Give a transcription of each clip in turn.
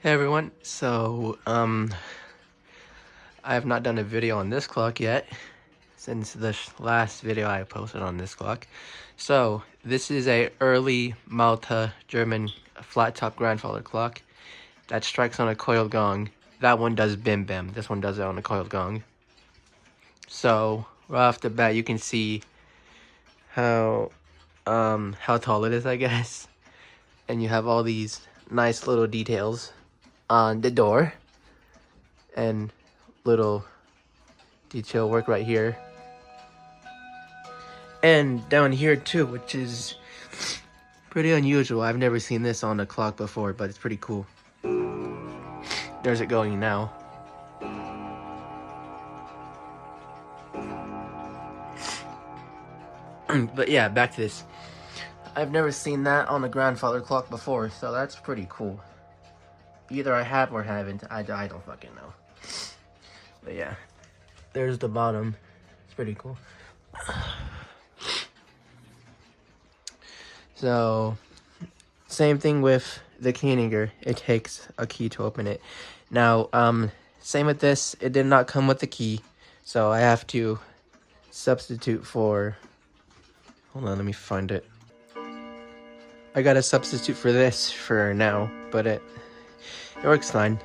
Hey everyone, I have not done a video on this clock yet since the last video I posted on this clock. So this is a early Mauthe German flat top grandfather clock that strikes on a coiled gong. That one does bim bim, this one does it on a coiled gong. So right off the bat you can see how tall it is, I guess. And you have all these nice little details on the door and little detail work right here and down here too, which is pretty unusual. I've never seen this on a clock before, but it's pretty cool. There's it going now. But yeah, back to this. I've never seen that on a grandfather clock before, so that's pretty cool. Either I have or haven't. I don't fucking know. But yeah, there's the bottom. It's pretty cool. So, same thing with the Keininger. It takes a key to open it. Now, same with this. It did not come with the key, so I have to substitute for... Hold on, let me find it. I gotta substitute for this for now, but it works fine.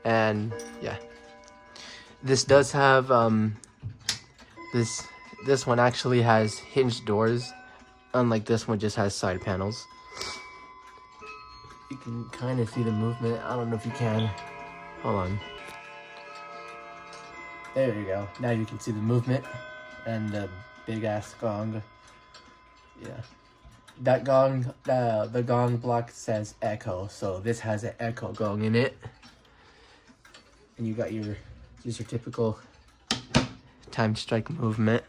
And yeah, this does have this one actually has hinged doors, unlike this one just has side panels. You can kind of see the movement. I don't know if you can. Hold on. There you go. Now you can see the movement and the big ass gong. Yeah. That gong, the gong block says echo, so this has an echo gong in it. And you got your typical time strike movement.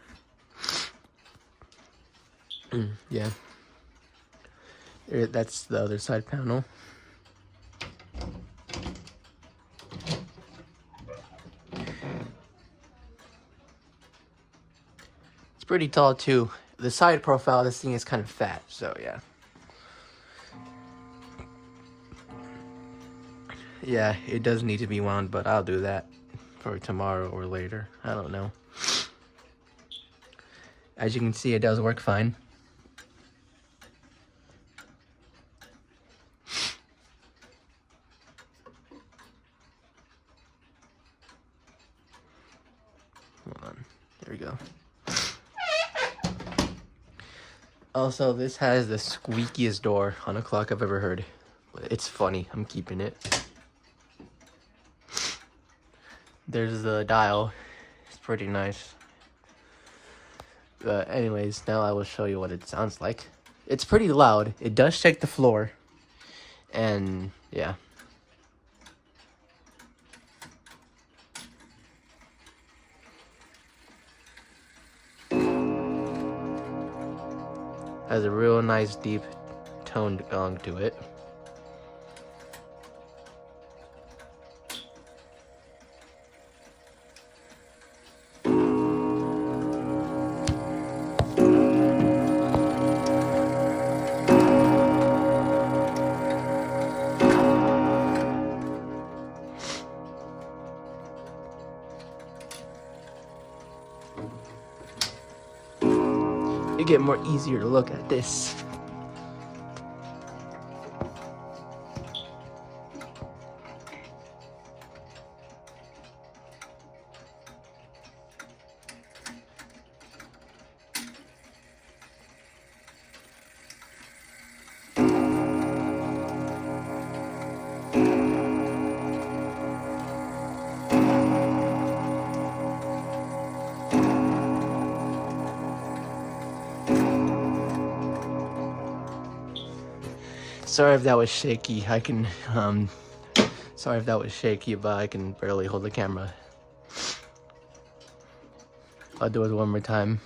Yeah. That's the other side panel. It's pretty tall too. The side profile of this thing is kind of fat, so yeah. Yeah, it does need to be wound, but I'll do that for tomorrow or later. I don't know. As you can see, it does work fine. Hold on. There we go. Also, this has the squeakiest door on a clock I've ever heard. It's funny. I'm keeping it. There's the dial. It's pretty nice. But anyways, now I will show you what it sounds like. It's pretty loud. It does shake the floor. And yeah. Has a real nice deep toned gong to it. You get more easier to look at this. Sorry if that was shaky. Sorry if that was shaky, but I can barely hold the camera. I'll do it one more time.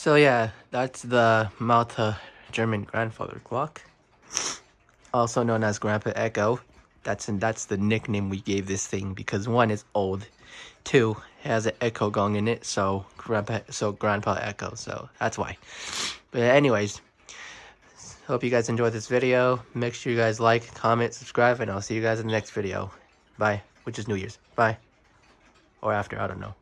So yeah, that's the Mauthe German grandfather clock, also known as Grandpa Echo. That's the nickname we gave this thing because one, is old, two, it has an echo gong in it, so Grandpa Echo. So that's why. But anyways, hope you guys enjoyed this video. Make sure you guys like, comment, subscribe, and I'll see you guys in the next video. Bye. Which is New Year's. Bye. Or after, I don't know.